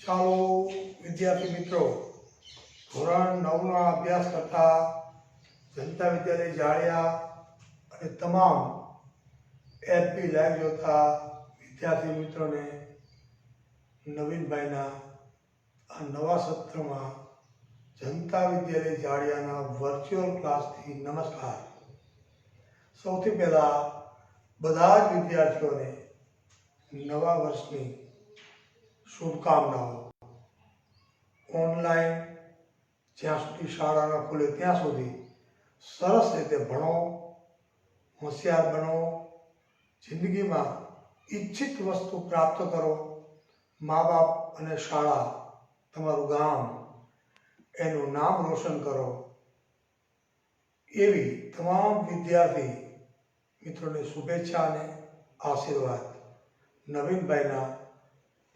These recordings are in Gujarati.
ચાલો વિદ્યાર્થી મિત્રો, ધોરણ 9ના અભ્યાસ કરતા જનતા વિદ્યાલય જાળિયા અને તમામ એલપી લાઈવ જોતા વિદ્યાર્થી મિત્રોને નવીનભાઈના આ નવા સત્રમાં જનતા વિદ્યાલય જાળિયાના વર્ચ્યુઅલ ક્લાસથી નમસ્કાર. સૌથી પહેલાં બધા જ વિદ્યાર્થીઓને નવા વર્ષની શુભકામનાઓ. ઓનલાઈન જ્યાં સુધી શાળા ન ખુલે ત્યાં સુધી સરસ રીતે ભણો, હોશિયાર બનો, જિંદગીમાં ઈચ્છિત વસ્તુ પ્રાપ્ત કરો, મા બાપ અને શાળા, તમારું ગામ એનું નામ રોશન કરો. એવી તમામ વિદ્યાર્થી મિત્રોને શુભેચ્છા અને આશીર્વાદ. નવીનભાઈના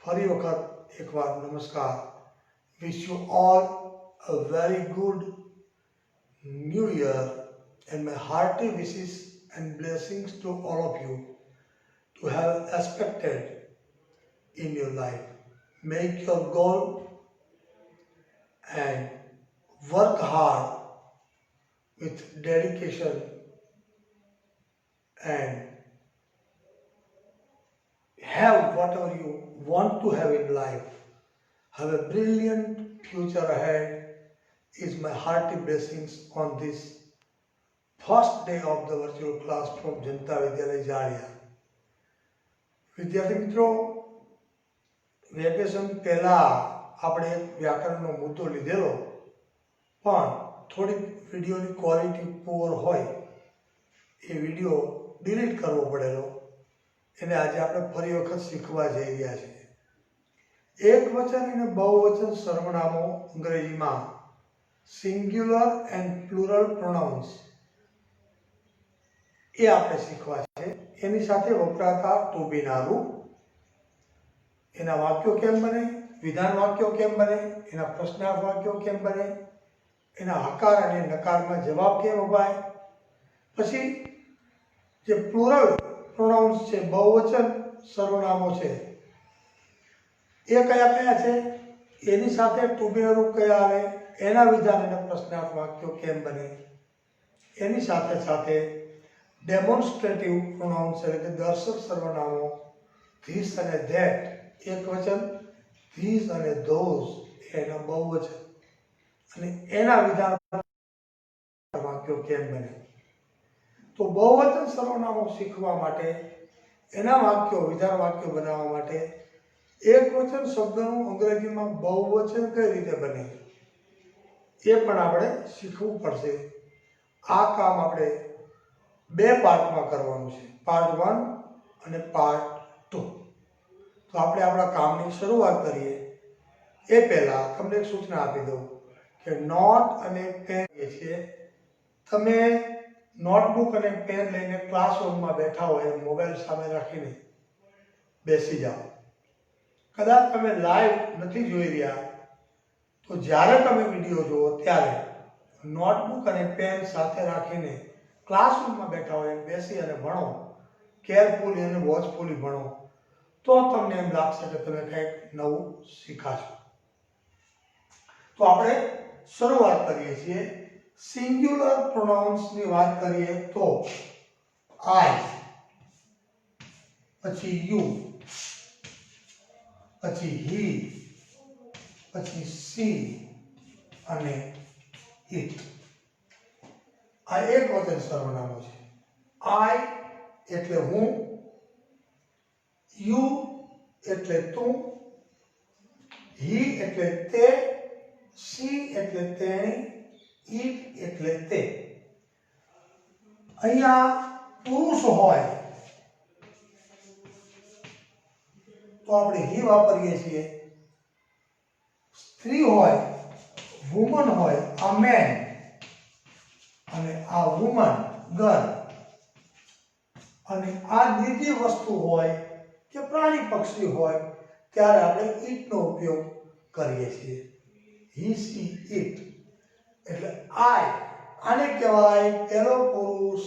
ફરી વખત એકવાર નમસ્કાર. Wish you all a very good new year and my hearty wishes and blessings to all of you to have expected in your life. Make your goal and work hard with dedication and have whatever you want to have in life. Have a brilliant future ahead is my hearty blessings on this first day of the virtual class from Janta Vidyalaya Jalia. વિદ્યાર્થી મિત્રો, વેકેશન પહેલાં આપણે એક વ્યાકરણનો મુદ્દો લીધેલો, પણ થોડીક વિડીયોની ક્વોલિટી પુઅર હોય એ વિડીયો ડિલીટ કરવો પડેલો. એને આજે આપણે ફરી વખત શીખવા જઈ રહ્યા છીએ. એક વચન અને બહુવચન સર્વનામો અંગ્રેજીમાં સિંગ્યુલર એન્ડ પ્લુરલ પ્રોનાઉન્સ એ આપણે શીખવા છે. એની સાથે વપરાતા ટુ બી નારું, એના વાક્યો કેમ બને, વિધાન વાક્યો કેમ બને, એના પ્રશ્નાર્થ વાક્યો કેમ બને, એના હકાર અને નકારમાં જવાબ કેમ અપાય, પછી જે પ્લુરલ પ્રોનાઉન્સ છે, બહુવચન સર્વનામો છે, એ કયા કયા છે, એની સાથે ટુ બી નારું કયા આવે, એના વિધાન અને પ્રશ્નાર્થ વાક્યો કેમ બને, એની સાથે સાથે ડેમોન્સ્ટ્રેટિવ પ્રોનાઉન્સ એટલે કે દર્શક સર્વનામો ધીસ અને ધેટ એક વચન, ધીસ અને ધોઝ એના બહુવચન, અને એના વિધાન વાક્યો કેમ બને. તો બહુવચન સર્વનામો શીખવા માટે, એના વાક્યો વિધાન વાક્યો બનાવવા માટે એક વચન શબ્દનું અંગ્રેજીમાં બહુવચન કઈ રીતે બને એ પણ આપણે શીખવું પડશે. આ કામ આપણે બે પાર્ટમાં કરવાનું છે, પાર્ટ 1 અને પાર્ટ 2. તો આપણે આપણા કામની શરૂઆત કરીએ એ પહેલાં તમને એક સૂચના આપી દઉં કે નોટ અને પેન એ છે, તમે નોટબુક અને પેન લઈને ક્લાસરૂમમાં બેઠા હોય, મોબાઈલ સામે રાખીને બેસી જાઓ. કદાચ તમે લાઈવ નથી જોઈ રહ્યા તો જ્યારે તમે વિડીયો જુઓ ત્યારે નોટબુક અને પેન સાથે રાખીને ક્લાસરૂમમાં બેઠા હોય બેસી અને ભણો, કેરફુલી અને વોચફુલી ભણો, તો તમને એમ લાગશે કે તમે કંઈક નવું શીખાશો. તો આપણે શરૂઆત કરીએ છીએ. સિંગ્યુલર પ્રોનાઉન્સની વાત કરીએ તો આઈ, પછી યુ, પછી હી, પછી સી અને ઇટ. આ એક વચન સર્વનામો છે. આઈ એટલે હું, યુ એટલે તું, હી એટલે તે, સી એટલે તેણી, ઇટ એટલે તે. અહીંયા પુરુષ હોય તો આપણે હી વાપરીએ છીએ, સ્ત્રી હોય, વુમન હોય, આ મેન, અને આ વુમન ગર્લ, અને આ બીજી વસ્તુ હોય કે પ્રાણી પક્ષી હોય ત્યારે આપણે ઇટનો ઉપયોગ કરીએ છીએ. હી, સી, ઇટ. એટલે આઈ, આને કહેવાય પહેલો પુરુષ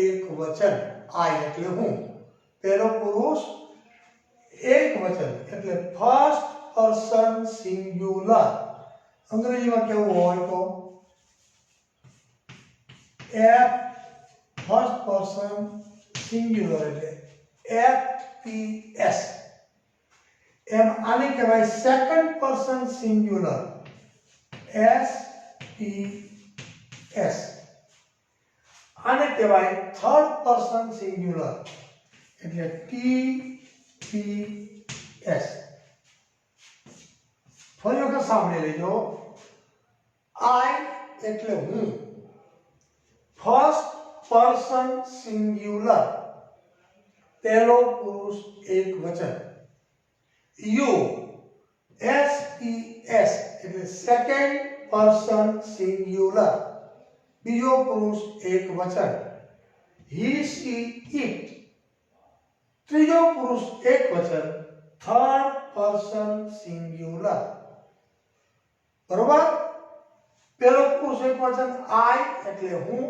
એક વચન. આઈ એટલે હું, પહેલો પુરુષ એક વચન એટલે ફર્સ્ટ पर्सन सिंग्युलर अंग्रेजी में केवुं होय तो एफ फर्स्ट पर्सन सिंग्युलर એટલે FPS એમ આને કહેવાય સેકન્ડ પર્સન સિંગ્યુલર SPS આને કહેવાય થર્ડ પર્સન સિંગ્યુલર એટલે TPS ફરી વખત સાંભળી લેજો I એટલે હું ફર્સ્ટ પર્સન સિંગ્યુલર પહેલો પુરુષ એકવચન યુ SPS એટલે સેકન્ડ પર્સન સિંગ્યુલર બીજો પુરુષ એકવચન he she it ત્રીજો પુરુષ એકવચન થર્ડ પર્સન સિંગ્યુલર બરોબર પહેલો પુરુષ એકવચન I એટલે હું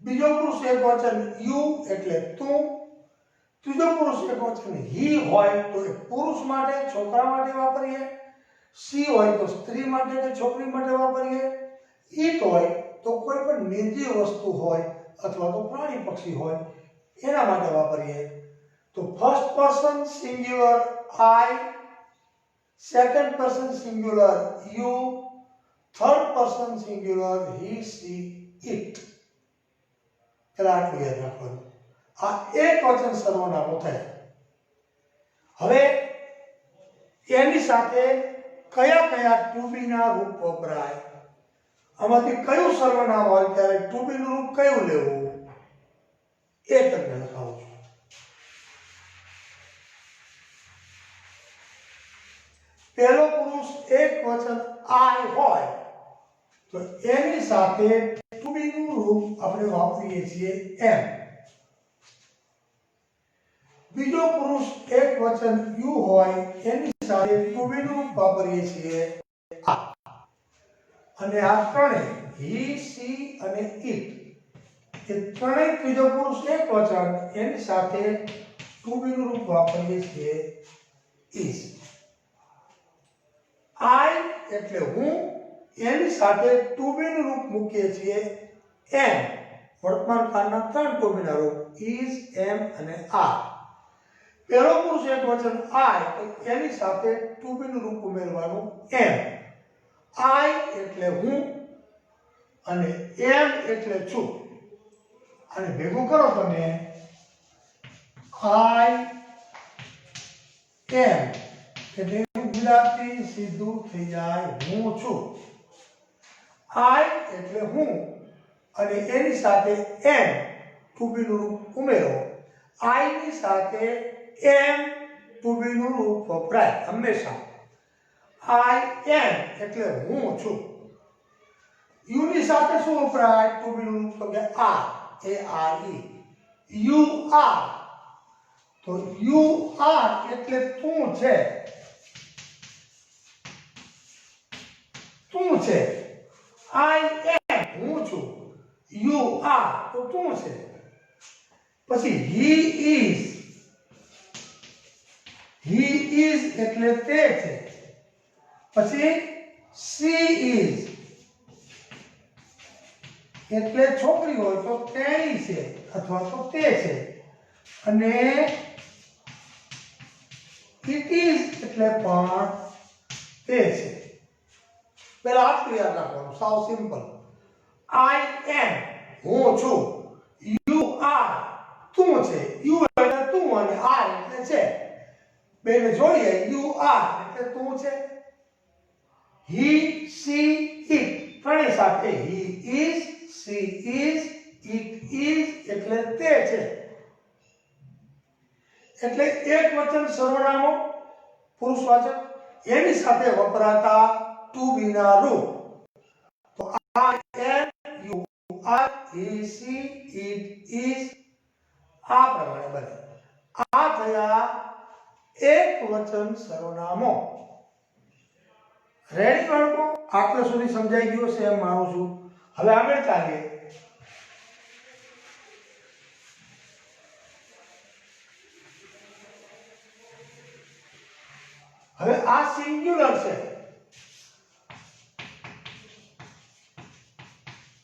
બીજો પુરુષ એકવચન યુ એટલે તું ત્રીજો પુરુષ એકવચન he હોય તો એ પુરુષ માટે છોકરા માટે વાપરીએ she હોય તો સ્ત્રી માટે કે છોકરી માટે વાપરીએ it હોય તો કોઈ પણ નિર્જીવ વસ્તુ હોય અથવા તો પ્રાણી પક્ષી હોય એના માટે વાપરીએ તો first person singular I second person singular you third person singular he she it પેલા આટલું યાદ રાખવાનું આ એક વચન સર્વનામો થાય હવે એની સાથે કયા કયા ટુ બી ના રૂપ વપરાય આમાંથી કયું સર્વનામ હોય ત્યારે ટુ બી નું રૂપ કયું લેવું એ તમને લખાવું છું પહેલો પુરુષ એક વચન I હોય તો એની સાથે ટુ બી નું રૂપ આપણે વાપરીએ છીએ એમ બીજો પુરુષ એક વચન યુ હોય એની સાથે ટુ બી નું રૂપ વાપરીએ છીએ આ અને આ ત્રણે he she અને it એ ત્રણેય ત્રીજો પુરુષ એક વચન એની સાથે ટુ બી નું રૂપ વાપરીએ છીએ is I એટલે હું એની સાથે ટુ બી નું રૂપ મૂકીએ છીએ am વર્તમાન કાળના ત્રણ ટુ બી ના રૂપ is am અને are પહેલો પુરુષ એકવચન I તો એની સાથે ટુ બી નું રૂપ ઉમેરવાનું am I એટલે હું અને am એટલે છું અને ભેગું કરો તમે I am એટલે ગુજરાતી સીધું થઈ જાય હું છું I એટલે હું અને એની સાથે am ટુ બી નું રૂપ ઉમેરો I ની સાથે am ટુ બી નું રૂપ વપરાય હંમેશા I am એટલે હું છું you ની સાથે શું વપરાય ટુ બી નું રૂપ તો કે are you are તો you are એટલે તું છે તું છે I am હું છું you are તો તું છે પછી he is એટલે તે છે પછી she is એટલે છોકરી હોય તો તેણી છે અથવા તો તે છે અને it is એટલે પણ તે છે પહેલા આટલું યાદ રાખવાનું સાવ સિમ્પલ I am હું છું you are તું છે you એટલે તું અને are એટલે છે બેને જોડીએ you are એટલે તું છે he she it ત્રણેય સાથે he is she is it is એટલે તે છે એટલે એક વચન સર્વનામો પુરુષવાચક એની સાથે વપરાતા ટુ બી ના રૂપ તો I am you are he she it is આ પ્રમાણે બને આ થયા એક વચન સર્વનામો રેડી બાળકો આટલે સુધી સમજાઈ ગયું છે એમ માનું છું હવે આગળ ચાલીએ હવે આ સિંગ્યુલર છે,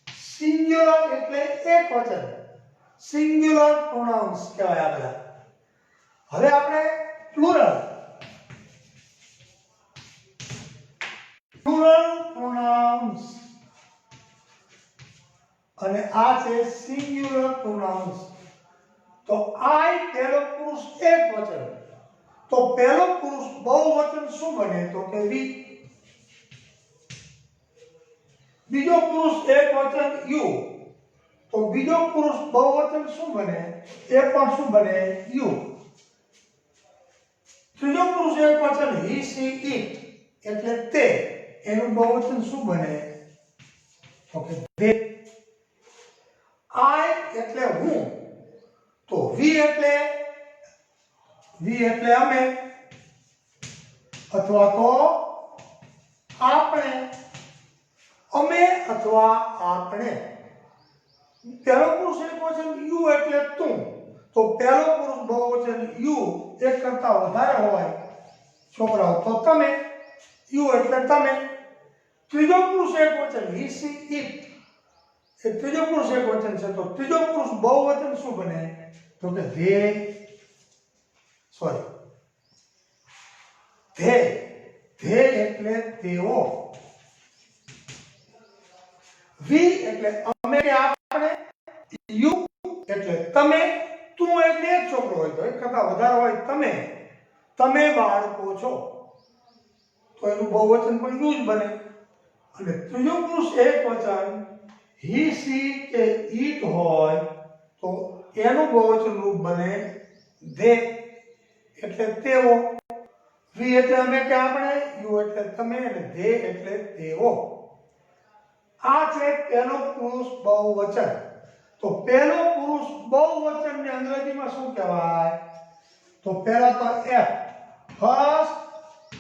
સિંગ્યુલર એટલે એકવચન, સિંગ્યુલર પ્રોનાઉન્સ કહેવાય આપણે. હવે આપણે પ્લુરલ, પ્લુરલ પ્રોનાઉન્સ અને આ છે સિંગ્યુલર પ્રોનાઉન્સ. તો આઈ પહેલો પુરુષ એકવચન, તો પહેલો પુરુષ બહુવચન શું બને? તો કે વી. બીજો પુરુષ એકવચન યુ, તો બીજો પુરુષ બહુવચન શું બને? એ પણ શું બને? યુ. ત્રીજો પુરુષ એકવચન હી સી ઇટ એટલે તે, એનું બહુવચન શું બને? તો કે they. I એટલે હું, તો we એટલે અમે અથવા તો આપણે, અમે અથવા આપણે. પહેલો પુરુષ એકવચન યુ એટલે તું, તો પહેલો પુરુષ બહુવચન યુ એક કરતા વધારે હોય છોકરાઓ તો તમે, યુ એટલે તમે. ત્રીજો પુરુષ એકવચન હી સી ઇટ, એ ત્રીજો પુરુષ એકવચન છે, તો ત્રીજો પુરુષ બહુવચન શું બને? તો કે they, they એટલે તેઓ, we એટલે અમે કે આપણે, you એટલે તમે, તું એટલે એક છોકરો હોય તો એક કરતા વધારે હોય તમે, તમે બાળકો છો તો એનું બહુવચન પણ યુ જ બને. અને ત્રીજો પુરુષ એકવચન હી સી કે ઈટ હોય તો એનું બહુવચન રૂપ બને they એટલે તેઓ, વી એટલે અમે કે આપણે, યુ એટલે તમે અને they એટલે તેઓ. આ છે પહેલો પુરુષ બહુવચન. તો પહેલો પુરુષ બહુવચનને અંગ્રેજીમાં શું કહેવાય? તો પહેલા તો F, first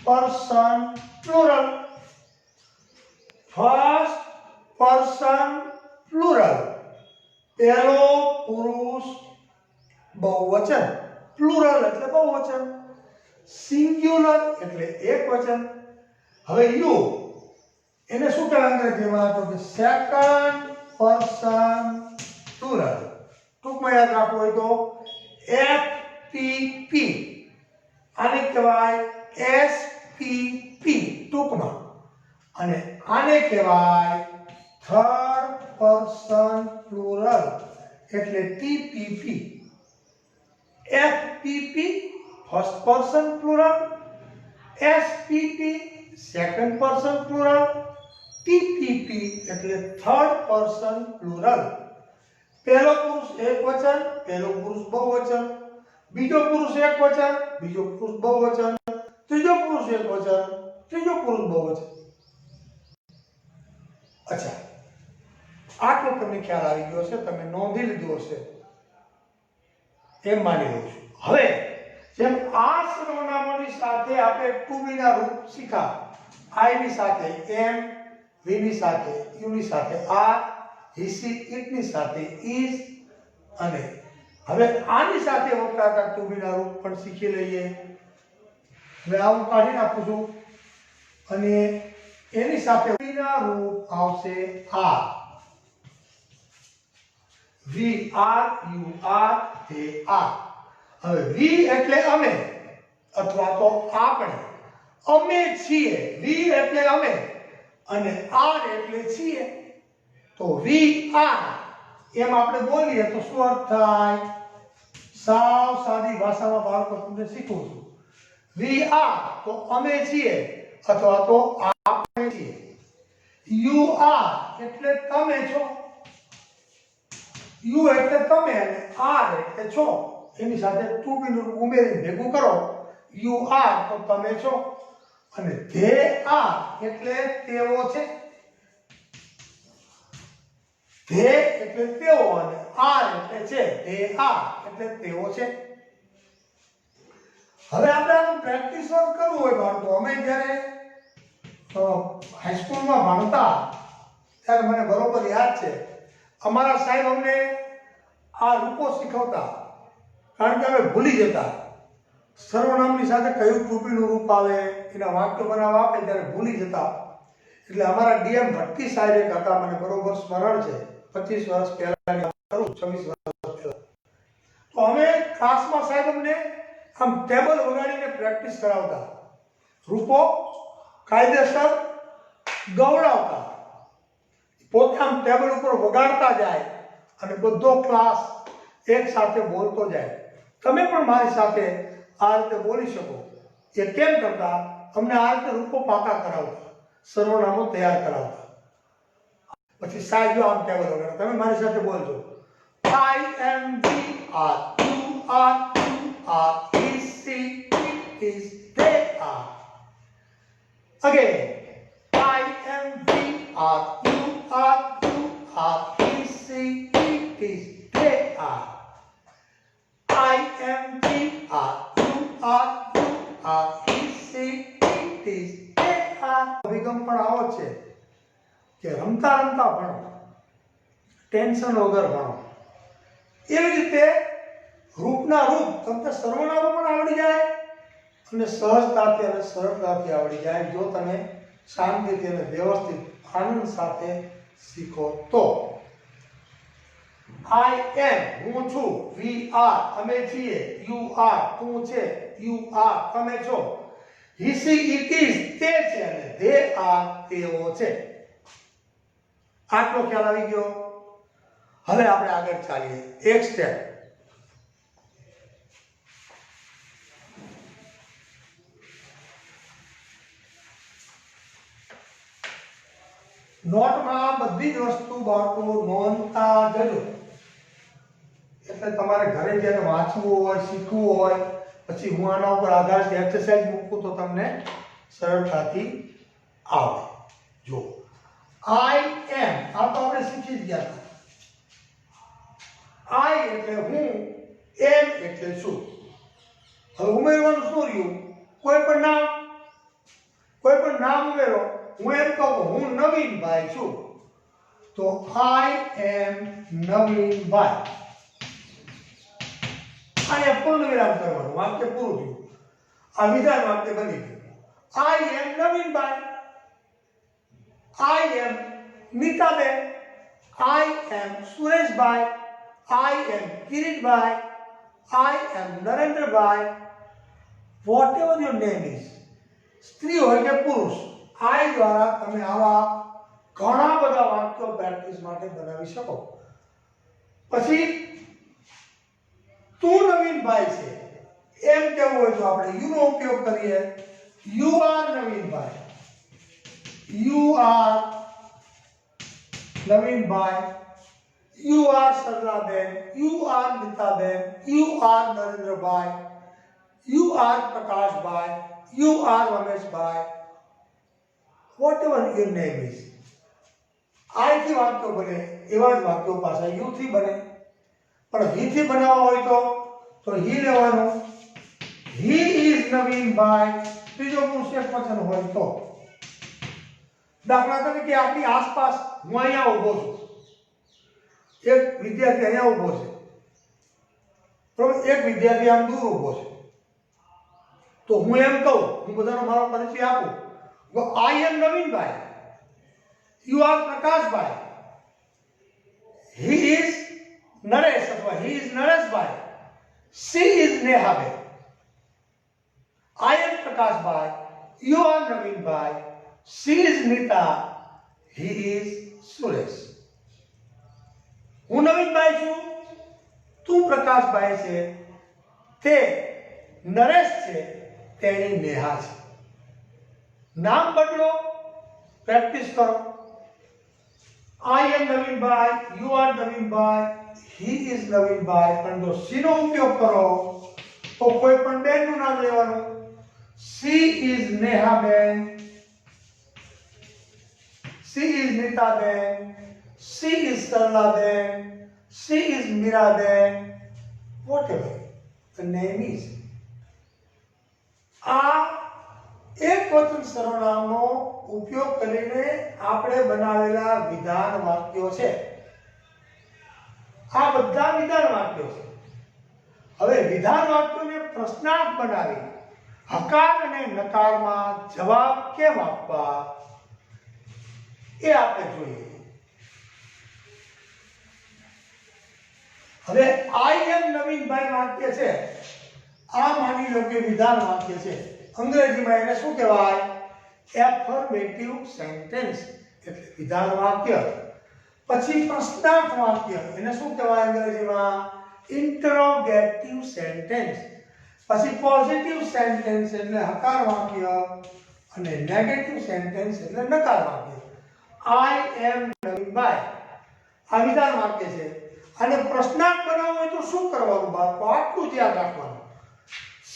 person plural, first person plural, પહેલો પુરુષ બહુવચન, પ્લુરલ એટલે બહુવચન, સિંગ્યુલર એટલે એકવચન. હવે યુ એને શું કહેવાય અંગ્રેજીમાં? તો કે સેકન્ડ પર્સન પ્લુરલ. ટૂંકમાં યાદ રાખવું હોય તો FPP, આને કહેવાય SPP ટૂંકમાં, અને આને કહેવાય થર્ડ પર્સન પ્લુરલ એટલે TPP. FPP first person plural, SPP second person plural, TPP એટલે થર્ડ પર્સન પ્લુરલ. પહેલો પુરુષ એકવચન, પહેલો પુરુષ બહુવચન, બીજો પુરુષ એકવચન, બીજો પુરુષ બહુવચન, ત્રીજો પુરુષ એકવચન, ત્રીજો પુરુષ બહુવચન. અચ્છા, આટલો તમને ખ્યાલ આવી ગયો છે, તમે નોંધી લીધું હશે એમ માની લઉં છું. હવે જેમ આ સર્વનામોની સાથે આપણે ટુ બી ના રૂપ શીખા, આઈ ની સાથે એમ, વી ની સાથે યુ ની સાથે આર, હી સી ઇટ ની સાથે ઇઝ, અને હવે આની સાથે વપરાતા ટુ બી ના રૂપ પણ શીખી લઈએ. હવે આવું કાઢી નાખું છું અને એની સાથે વી ના રૂપ આવશે are, we are, you are, they are. હવે વી એટલે અમે અથવા તો આપણે, અમે છીએ, વી એટલે અમે અને આર એટલે છીએ. તો વી આર એમ આપણે બોલીએ તો શું અર્થ થાય? સાવ સાદી ભાષામાં બાળકો તમને શીખવું છું. વી આર તો અમે છીએ અથવા તો આપણે છીએ. યુ આર એટલે તમે છો, યુ એટલે તમે અને આર એટલે છો. એની સાથે ટુ બી નું ઉમેરી ભેગું કરો, યુ આર તો તમે છો, અને ધે આર એટલે તેઓ છે. ધે એટલે તેઓ અને આર એટલે છે, ધે આર એટલે તેઓ છે. હવે આપણે આનું પ્રેક્ટિસ વર્ક કરવું હોય બાળકો, અમે જ્યારે હાઈસ્કૂલમાં ભણતા ત્યારે મને બરોબર યાદ છે, અમારા સાહેબ અમને આ રૂપો શીખવતા, કારણ કે અમે ભૂલી જતા. સર્વનામની સાથે કયું ટુબીનું રૂપ આવે, એના વાક્યો બનાવવા આપે ત્યારે ભૂલી જતા. એટલે અમારા ડીએમ ભટ્ટી સાહેબ એક હતા, મને બરોબર સ્મરણ છે, 25 વર્ષ પહેલાની વાત કરું, 26 વર્ષ પહેલા. તો અમે ક્લાસમાં સાહેબ અમને આમ ટેબલ વગાડીને પ્રેક્ટિસ કરાવતા, રૂપો કાયદેસર ગવડાવતા, પોતે આમ ટેબલ ઉપર વગાડતા જાય અને બધો ક્લાસ એક સાથે બોલતો જાય. તમે પણ મારી સાથે આ રીતે બોલી શકો. એ કેમ કરતા? અમને આ રીતે રૂપો પાકા કરાવતા, સર્વનામો તૈયાર કરાવતા. પછી સાહેબ જો આમ ટેબલ વગાડે, તમે મારી સાથે બોલજો. I am V R U R U R E C T is they are. Again. I am V R U R U R E C T is they are. I am V R U R U R E C T is they are. અભિગમ પણ આવો છે કે રમતા રમતા ભણો, ટેન્શન વગર ભણો. એવી રીતે રૂપના રૂપ તમને સર્વનામો પણ આવડી જાય અને સહજતાથી અને સરળતાથી આવડી જાય જો તમે શાંતિથી અને વ્યવસ્થિત આનંદ સાથે શીખો તો. I am હું છું, we are અમે છીએ, you are તું છે, you are તમે છો, he she it is તે છે અને they are તેઓ છે. આટલો ખ્યાલ આવી ગયો. હવે આપણે આગળ ચાલીએ એક સ્ટેપ. નોટમાં બધી જ વસ્તુ બાળકો નોંધતા જજો. એટલે તમારે ઘરે જ્યારે વાંચવું હોય, શીખવું હોય, પછી હું આના ઉપર આધારિત એક્સરસાઇઝ મૂકું તો તમને સરળતાથી આવડે. જો I am આ તો આપણે શીખી જ ગયા હતા. I એટલે હું, am એટલે છું. હવે ઉમેરવાનું શું રહ્યું? કોઈ પણ નામ ઉમેરો. હું એમ કહું હું નવીનભાઈ છું તો I am નવીનભાઈ. અહીંયા પૂર્ણ વિરામ કરવાનું, વાક્ય પૂરું થયું. આ વિધાન વાક્ય બની ગયું. I am Navinbhai. I am Nitaben. I am Sureshbhai. I am Kiritbhai. I am Narendrabhai. whatever your name is, સ્ત્રી હોય કે પુરુષ, I દ્વારા તમે આવા ઘણા બધા વાક્યો પ્રેક્ટિસ માટે બનાવી શકો. પછી તું નવીનભાઈ છે એમ કેવું હોય તો આપણે યુ નો ઉપયોગ કરીએ. You are Navinbhai. You are Navinbhai. You are Saralaben. You are Nitaben. You are Narendrabhai. You are Prakashbhai. You are Rameshbhai. whatever your name is. I થી વાક્યો બને એવા જ વાક્યો પાછા યુ થી બને. પણ he થી બનાવવા હોય તો he લેવાનું. he is Navinbhai. ત્રીજો પુરુષ એકવચન હોય તો. દાખલા તરીકે આપણી આસપાસ હું અહીંયા ઊભો છું, એક વિદ્યાર્થી અહીંયા ઊભો છે, બરોબર, એક વિદ્યાર્થી આમ દૂર ઊભો છે. તો હું એમ કહું, હું બધાનો મારો પરિચય આપું, I am Navinbhai. You are Prakashbhai. He is Naresh અથવા he is Nareshbhai. She is Nehaben. I am Prakashbhai. You are Navinbhai. She is Nita. He is Suresh. હું નવીનભાઈ છું, તું પ્રકાશભાઈ છે, તે નરેશ છે, તેણી નેહા છે. નામ બદલો, પ્રેક્ટિસ કરો. I am Navinbhai. You are Navinbhai. He is Navinbhai. પણ જો she નો ઉપયોગ કરો તો કોઈ પણ બેનનું નામ લેવાનું. She is Nehaben. She is Nitaben. She is Saralaben. She is Miraben. whatever the name is. આ એક વચન સર્વનામનો ઉપયોગ કરીને આપણે બનાવેલા વિધાન વાક્યો છે. આ બધા વિધાન વાક્યો છે. હવે વિધાન વાક્યોને પ્રશ્નાર્થ બનાવી હકાર અને નકારમાં જવાબ કેમ આપવા એ આપણે જોઈએ. હવે આઈ એમ નવીનભાઈ વાક્ય છે, આ માની લો કે વિધાન વાક્ય છે. અંગ્રેજીમાં એને શું કહેવાય? એફર્મેટિવ સેન્ટેન્સ, એટલે વિધાન વાક્ય. પછી પ્રશ્નાર્થ વાક્ય, એને શું કહેવાય અંગ્રેજીમાં? Interrogative sentence. પછી પોઝિટિવ સેન્ટેન્સ એટલે હકાર વાક્ય અને નેગેટિવ સેન્ટેન્સ એટલે નકાર વાક્ય. આઈ એમ નવીનભાઈ આ વિધાન વાક્ય છે. અને પ્રશ્નાર્થ બનાવવો હોય તો શું કરવાનું બાળકો? આટલું જ યાદ રાખવાનું.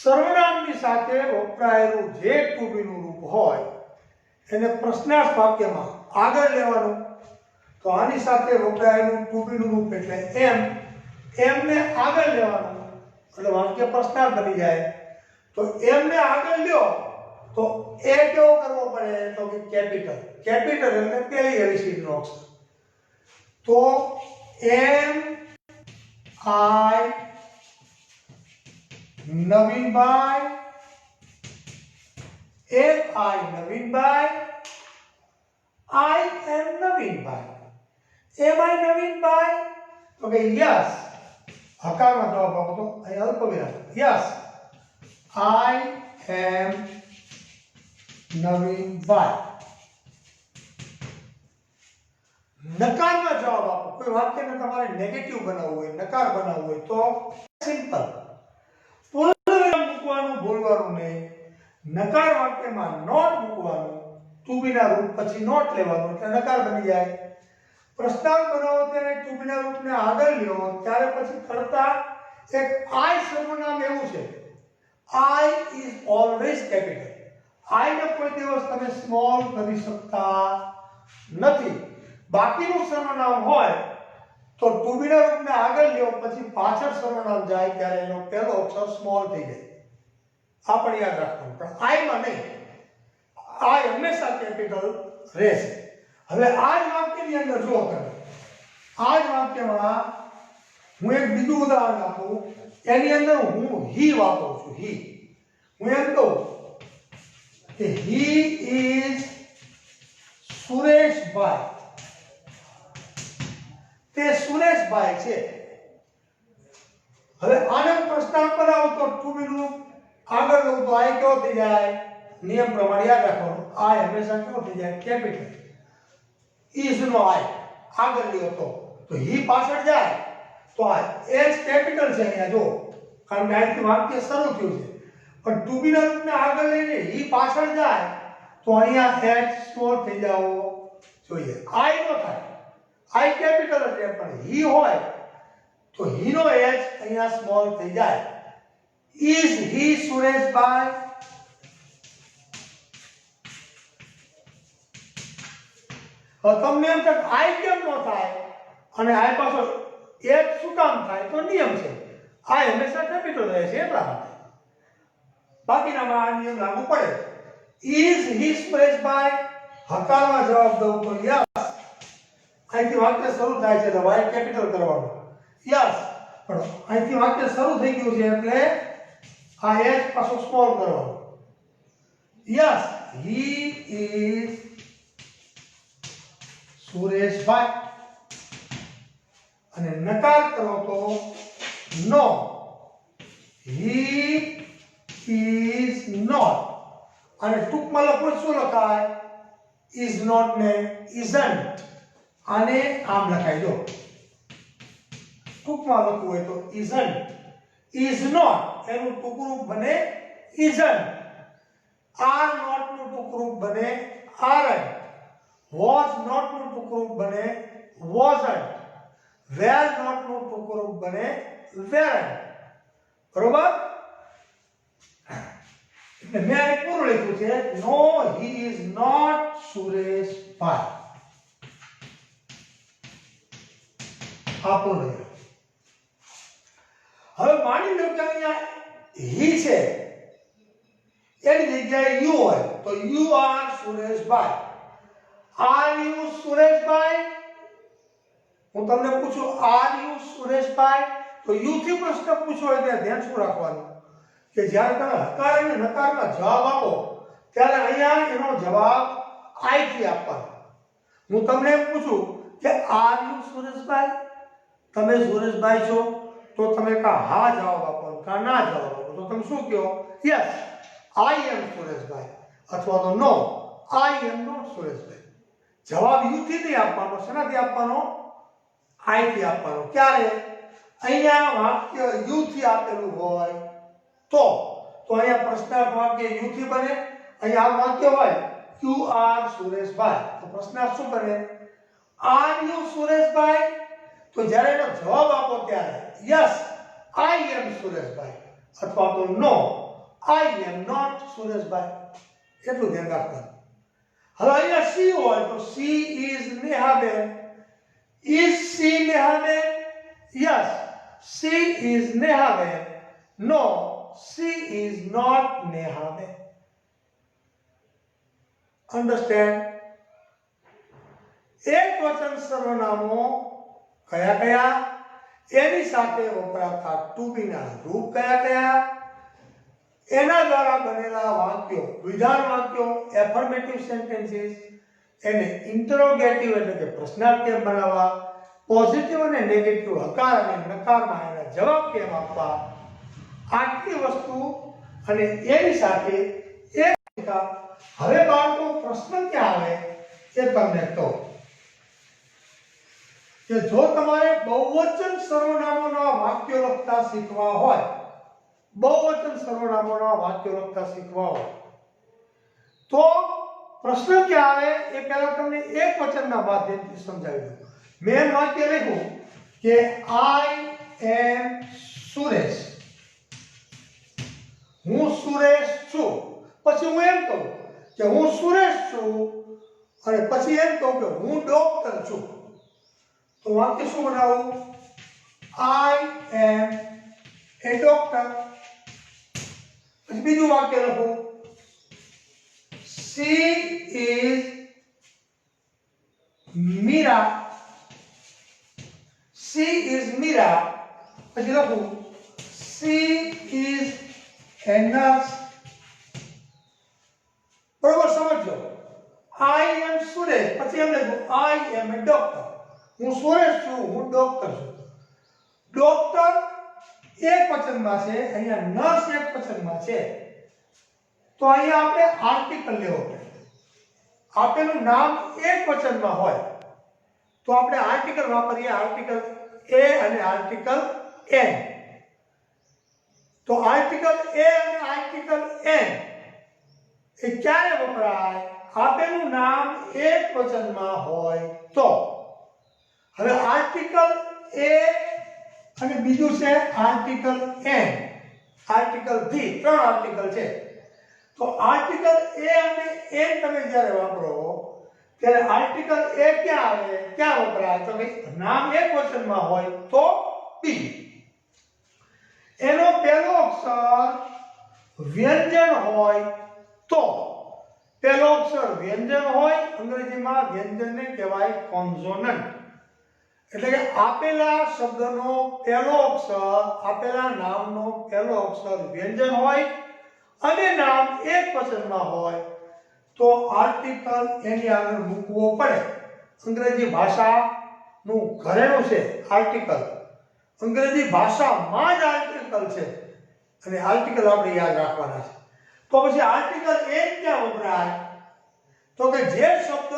સર્વનામની સાથે વપરાયેલું જે ટુ બી નું રૂપ હોય એને પ્રશ્નાર્થ વાક્યમાં આગળ લેવાનું. તો આની સાથે વપરાયેલું ટુ બી નું રૂપ એટલે એમ ને આગળ લેવાનું એટલે વાક્ય પ્રશ્નાર્થ બની જાય. તો એમને આગળ લ્યો તો એ કેવો કરવો પડે? તો કે કેપિટલ. કેપિટલ એટલે પહેલી એબીસીડી નો અક્ષર. તો એમ આઈ નવીનભાઈ, એમ આઈ નવીનભાઈ, આઈ એમ નવીનભાઈ. એમ આઈ નવીનભાઈ? તો કે યસ. હકારમાં જવાબ આપો તો અહીં અલ્પવિરામ. યસ આઈ એમ નવીનભાઈ. નકારમાં જવાબ આપો. કોઈ વાક્યને તમારે નેગેટિવ બનાવવું હોય, નકાર બનાવવું હોય તો સિમ્પલ. પૂર્ણવિરામ મૂકવાનું ભૂલવાનું નહીં. નકાર વાક્યમાં નોટ મૂકવાનું, ટુ બી ના રૂપ પછી નોટ લેવાનું એટલે નકાર બની જાય. પ્રસ્તાવ બનાવો ત્યારે ટુ બી ના રૂપને આગળ લ્યો ત્યારે પછી કરતા એક આઈ સર્વનામ એવું છે. I is always capital. I ને કોઈ દિવસ તમે સ્મોલ કરી શકતા નથી. બાકીનું સર્વનામ હોય તો ટુ બી ના રૂપને આગળ લ્યો પછી પાછળ સર્વનામ જાય ત્યારે એનો પહેલો અક્ષર સ્મોલ થઈ જાય. આ પણ યાદ રાખવાનું. પણ આઈ માં નહીં. આઈ હંમેશા કેપિટલ રહેશે. હવે આ જ વાક્યની અંદર જુઓ તમે. આ જ વાક્યમાં હું એક બીજું ઉદાહરણ આપું. એની અંદર હું હી વાપરું છું. હી. હું એમ કહું કે હી ઇઝ સુરેશભાઈ. તે સુરેશભાઈ છે. હવે આને પ્રશ્નાર્થ બનાવો તો ટુ બી નું આગળ લઉં તો આઈ કેવો થઈ જાય? નિયમ પ્રમાણે યાદ રાખવાનું. આઈ હંમેશા કેવો થઈ જાય? કેપિટલ. ઇઝ નો આઈ આગળ લ્યો તો હી પાછળ જાય તો આ એચ કેપિટલ છે અહીંયા જો, કારણ કે અહીંથી વાક્ય શરૂ થયું છે. પણ ટુ બી ના રૂપને આગળ લઈને હી પાછળ જાય તો અહીંયા એચ સ્મોલ થઈ જાવો જોઈએ. આઈ નો થાય. આઈ કેપિટલ છે પણ હી હોય તો હી નો એચ અહીંયા સ્મોલ થઈ જાય. Is he Sureshbhai? હવે તમને એમ થાય આઈ કેમ ન થાય અને આઈ પાછો એક શું કામ થાય? તો નિયમ છે. આઈ હંમેશા કેપિટલ રહે છે એટલા માટે. બાકીનામાં આ નિયમ લાગુ પડે. Is he Sureshbhai? હકારમાં જવાબ દઉં તો યસ. અહીંથી વાક્ય શરૂ થાય છે તો વાય કેપિટલ કરવાનું. યસ. પણ અહીંથી વાક્ય શરૂ થઈ ગયું છે એટલે આ એચ પાછો સ્મોલ કરવાનો. Yes he is Sureshbhai. અને નકાર કરો તો નો. He is not. અને ટૂંકમાં લખો શું લખાય? ઇઝ નોટ ને ઇઝન્ટ. આને આમ લખાય જો. ટૂંકમાં લખવું હોય તો ઇઝન્ટ. ઇઝ નોટ એનું ટૂંકું બને ઇઝન્ટ. આર નોટ નું ટૂંકું બને આરન્ટ. was not નું ટુકડું બને wasn't. were not નું ટુકડું બને weren't. બરોબર? એટલે મેં અહીં પૂરું લખ્યું છે નો he is not સુરેશભાઈ. આ પૂરું લખ્યું. હવે માની લો કે અહીંયા he છે એની જગ્યાએ you હોય તો you are Sureshbhai. Are you Sureshbhai? હું તમને પૂછું are you સુરેશભાઈ? તો યુ થી પ્રશ્ન પૂછો હોય ત્યારે ધ્યાન શું રાખવાનું કે જ્યારે તમે હકાર અને નકારના જવાબ આપો ત્યારે અહીંયા એનો જવાબ આઈ થી આપવાનો. હું તમને એમ પૂછું કે આર યુ સુરેશભાઈ, તમે સુરેશભાઈ છો, તો તમે કા હા જવાબ આપો કા ના જવાબ આપો, તો તમે શું કહો? યસ આઈ એમ સુરેશભાઈ, અથવા તો નો આઈ એમ નોટ સુરેશભાઈ. જવાબ યુ થી નહીં આપવાનો, શેનાથી આપવાનો? આઈ થી આપવાનો. ક્યારે? અહીંયા વાક્ય યુ થી આપેલું હોય તો અહીંયા પ્રશ્નાર્થ વાક્ય યુ થી બને. અહીંયા આ વાક્ય હોય યુ આર સુરેશભાઈ, તો પ્રશ્નાર્થ શું બને? Are you Sureshbhai? તો જ્યારે એનો જવાબ આપો ત્યારે યસ આઈ એમ સુરેશભાઈ, અથવા તો નો આઈ એમ નોટ સુરેશભાઈ. એટલું ધ્યાન રાખવાનું. હવે અહીંયા સી હોય તો she is Nehaben. Is she Nehaben? Yes she is Nehaben. No she is not Nehaben. Understand? એક વચન સર્વનામો કયા કયા, એની સાથે વપરાતા ટુ બી ના રૂપ કયા કયા, એના દ્વારા બનેલા વાક્યો, વિધાન વાક્યો, એફર્મેટિવ સેન્ટેન્સીસ, એને ઇન્ટરોગેટિવ એટલે કે પ્રશ્નાર્થ કેમ બનાવવા, પોઝિટિવ અને નેગેટિવ હકાર અને નકારમાં એના જવાબ કેમ આપવા, આટલી વસ્તુ અને એની સાથે એક. હવે બાળકો પ્રશ્ન ક્યાં આવે એ તમને કહું કે જો તમારે બહુવચન સર્વનામોના વાક્યો લખતા શીખવા હોય, બહુવચન સર્વનામોના વાક્યો લખતા શીખવા હોય તો પ્રશ્ન ક્યાં આવે એ પહેલા તમને એક વચનના માધ્યમથી સમજાવી દઉં. મેં વાક્ય લખ્યું કે આઈ એમ સુરેશ, હું સુરેશ છું. પછી હું એમ કહું કે હું સુરેશ છું અને પછી એમ કહું કે હું ડોક્ટર છું, તો વાક્ય શું બનાવું? I am a doctor. પછી બીજું વાક્ય લખું she is Meera, she is Meera. પછી લખું સી ઇઝ એ નર્સ. બરોબર સમજો? આઈ એમ સુરેશ, પછી એમ લખું આઈ એમ એ ડોક્ટર. હું સુરેશ છું, હું ડોક્ટર છું. ડોક્ટર એક વચનમાં છે, અહીંયા નર્સ એક વચનમાં છે, તો અહીંયા આપણે આર્ટિકલ લેવો પડે. આપેલું નામ એક વચનમાં હોય તો આપણે આર્ટિકલ વાપરીએ, આર્ટિકલ એ અને આર્ટિકલ એન. તો આર્ટિકલ એ અને આર્ટિકલ એન એ ક્યારે વપરાય? આપેલું નામ એક વચનમાં હોય તો. હવે આર્ટિકલ એ અને બીજું છે આર્ટિકલ એન, આર્ટિકલ થી, ત્રણ આર્ટિકલ છે. તો આર્ટિકલ એ અને એન તમે જ્યારે વાપરો ત્યારે આર્ટિકલ એ ક્યાં આવે, ક્યાં વપરાય? તો કે નામ એક વચનમાં હોય તો બી. એનો પહેલો અક્ષર વ્યંજન હોય તો. પહેલો અક્ષર વ્યંજન હોય, અંગ્રેજીમાં વ્યંજનને કહેવાય કોન્સોનન્ટ. એટલે કે આપેલા શબ્દનો પહેલો અક્ષર, આપેલા નામનો પહેલો અક્ષર વ્યંજન હોય અને નામ એક વચનમાં હોય તો આર્ટિકલ એની આગળ મૂકવો પડે. અંગ્રેજી ભાષાનું ઘરેણું છે આર્ટિકલ. અંગ્રેજી ભાષામાં જ આર્ટિકલ છે અને આર્ટિકલ આપણે યાદ રાખવાના છે. તો પછી આર્ટિકલ એક ક્યાં વપરાય? તો કે જે શબ્દ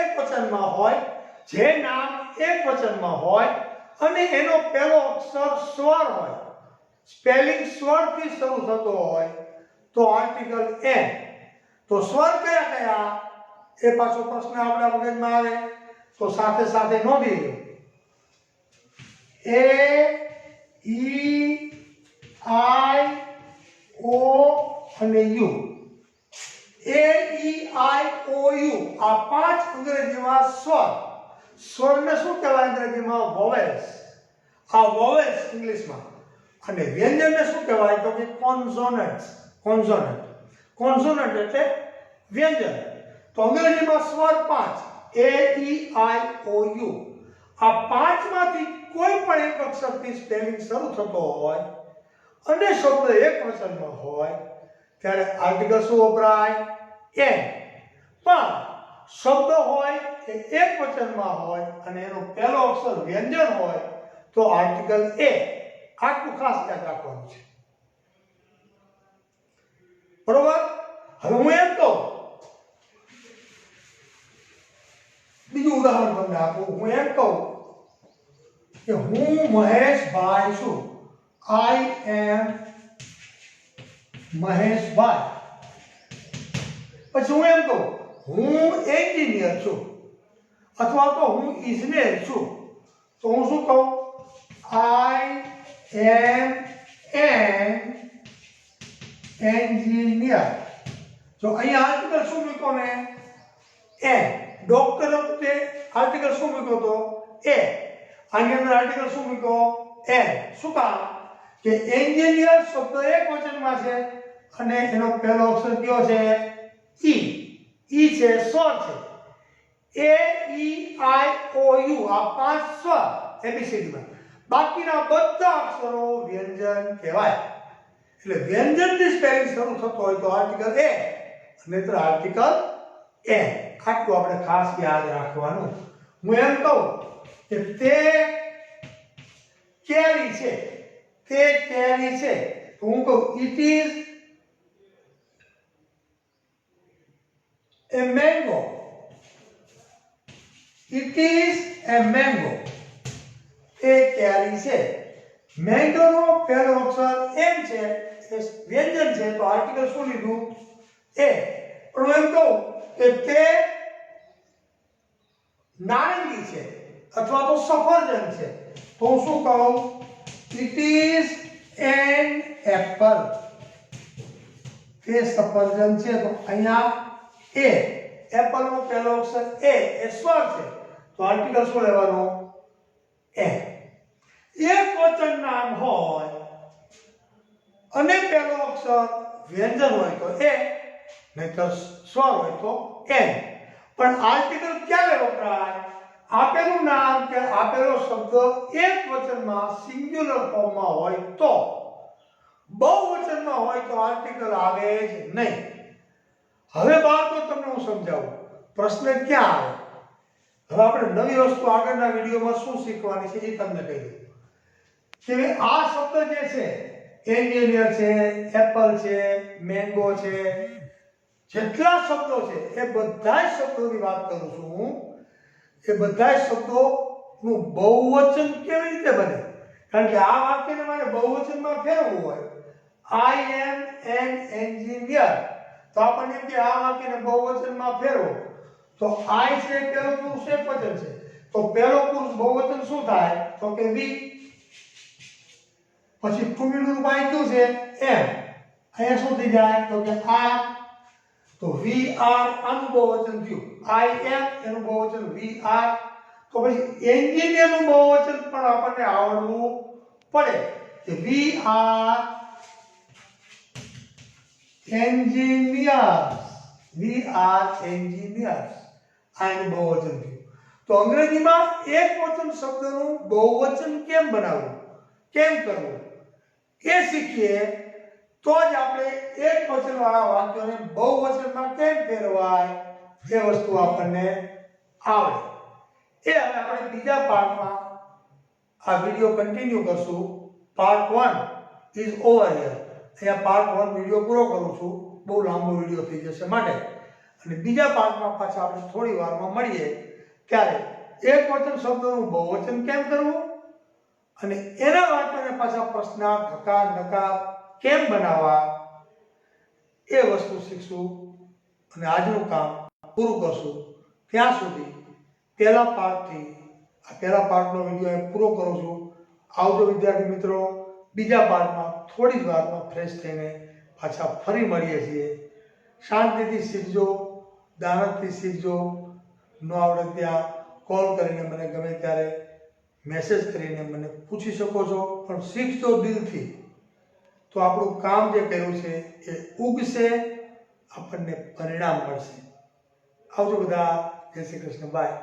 એક વચનમાં હોય, જે નામ એક વચનમાં હોય અને એનો પહેલો અક્ષર સ્વર હોય, સ્પેલિંગ સ્વરથી શરૂ થતો હોય તો આર્ટિકલ એન. તો સ્વર કયા કયા એ પાછો પ્રશ્ન આપણા મગજમાં આવે તો સાથે સાથે નોંધી લો. એ ઈ આઈ ઓ અને you. A E I O you આ પાંચ અંગ્રેજીમાં સ્વર. સ્વરને શું કહેવાય અંગ્રેજીમાં? વોવેલ્સ. આ વોવેલ્સ ઇંગ્લિશમાં. અને વ્યંજનને શું કહેવાય? તો કે કોન્સોનન્ટ્સ. કોન્સોનન્ટ. કોન્સોનન્ટ એટલે વ્યંજન. તો અંગ્રેજીમાં સ્વર પાંચ, એ ઈ આઈ ઓ યુ. આ પાંચમાંથી કોઈ પણ એક અક્ષરથી સ્પેલિંગ શરૂ થતો હોય અને શબ્દ એકવચનમાં હોય ત્યારે આર્ટિકલ શું વપરાય? એન. પણ શબ્દ હોય એ એકવચનમાં હોય અને એનો પહેલો અક્ષર વ્યંજન હોય તો આર્ટિકલ એ. આટલું ખાસ યાદ રાખવાનું છે. બરોબર? હવે હું એમ કહું, બીજું ઉદાહરણ તમને આપું. હું એમ કહું કે હું મહેશભાઈ છું. આઈ એમ મહેશભાઈ. પછી હું એમ કહું હું એન્જિનિયર છું અથવા તો હું ઇજનેર છું, તો હું શું કહું? આઈ એમ એન એન્જિનિયર. જો અહીંયા આર્ટિકલ શું મૂક્યો ને? એન. ડોક્ટર વખતે આર્ટિકલ શું મૂક્યો તો? એ. આની અંદર આર્ટિકલ શું મૂક્યો? એન. શું કામ? કે એન્જિનિયર શબ્દ એકવચનમાં છે અને એનો પહેલો અક્ષર કયો છે? ઈ. ઈ છે સ્વર છે. એ ઈ આઈ ઓ યુ આ 5 સ્વર એબીસીડી માં. બાકીના બધા અક્ષરો વ્યંજન કહેવાય. એટલે વ્યંજનથી સ્પેલિંગ શરૂ થતો હોય તો આર્ટિકલ એ, નહીતર આર્ટિકલ એ. આટલું આપણે ખાસ યાદ રાખવાનું. હું એમ કહું કે તે કેરી છે. તે કેરી છે તો હું કહું it is a mango. It is a mango. એ કેરી છે. મેંગો નો પહેલો અક્ષર એમ છે, એ વ્યંજન છે, તો આર્ટિકલ શું લીધું? એ. પણ એમ કહું કે તે નારંગી છે અથવા તો સફરજન છે તો હું શું કહું? It is an apple. તે સફરજન છે તો અહીંયા એ. એપલ નો પહેલો અક્ષર એ સ્વર છે તો આર્ટિકલ શું લેવાનો? એ. એક વચન નામ હોય અને પહેલો અક્ષર વ્યંજન હોય તો એ, નહીતર સ્વર હોય તો એન. પણ આર્ટિકલ ક્યારે વપરાય? આપેલું નામ કે આપેલો શબ્દ એક વચનમાં સિંગ્યુલર ફોર્મમાં હોય તો. બહુવચનમાં હોય તો આર્ટિકલ આવે જ નહીં. હવે બાળકો તમને હું સમજાવું. પ્રશ્ન ક્યાં આવે? હવે આપણે નવી વસ્તુ આગળના વિડીયોમાં શું શીખવાની છે એ તમને કહી દઉં. કે આ શબ્દ જે છે એન્જિનિયર છે, એપલ છે, મેંગો છે, જેટલા શબ્દો છે એ બધા શબ્દોની વાત કરું છું હું. એ બધા શબ્દોનું બહુવચન કેવી રીતે બને? કારણ કે આ વાક્યને મારે બહુવચનમાં ફેરવવું હોય. આઈ એમ એન એન્જિનિયર તો આપણને કે આ વાક્યને બહુવચનમાં ફેરવો તો આઈ છે પહેલો પુરુષ એકવચન છે તો પહેલો પુરુષ બહુવચન શું થાય? તો કે વી. પછી ટુમીનું વાય કયું છે? એમ. અહીંયા શું થઈ જાય? તો કે આર. તો વી આર આનું બહુવચન થયું. આઈ એમ એનું બહુવચન વી આર. તો પછી એન્જિનિયરનું બહુવચન પણ આપણને આવડવું પડે કે we are engineers. We are engineers. આનું બહુવચન થયું. તો અંગ્રેજીમાં એકવચન શબ્દનું બહુવચન કેમ બનાવવું, કેમ કરવું એ શીખીએ તો જ આપણે એકવચનવાળા વાક્યોને બહુવચનમાં કેમ ફેરવાય એ વસ્તુ આપણને આવડે. એ હવે આપણે બીજા પાર્ટમાં આ વિડિયો કન્ટિન્યુ કરશું. Part 1 is over here. અહીંયા પાર્ટ 1 વિડિયો પૂરો કરું છું. બહુ લાંબો વિડિયો થઈ જશે માટે. અને બીજા પાર્ટમાં પાછા આપણે થોડી વારમાં મળીએ ત્યારે એકવચન શબ્દનું બહુવચન કેમ કરવું અને એના વાક્યને પાછા પ્રશ્નાર્થ, હકાર, નકાર કેમ બનાવવા એ વસ્તુ શીખશું અને આજનું કામ પૂરું કરશું. ત્યાં સુધી પહેલા પાર્ટનો વિડિયો પૂરો કરું છું. આવજો વિદ્યાર્થી મિત્રો. બીજા પાર્ટમાં થોડી જ વારમાં ફ્રેશ થઈને પાછા ફરી મળીએ છીએ. શાંતિથી શીખજો, દાનતથી શીખજો. ન આવડે ત્યાં કોલ કરીને મને ગમે ત્યારે મેસેજ કરીને મને પૂછી શકો છો, પણ શીખજો દિલથી તો આપણું કામ જે કર્યું છે એ ઉગશે, આપણને પરિણામ મળશે. આવજો બધા. જય શ્રી કૃષ્ણ. બાય.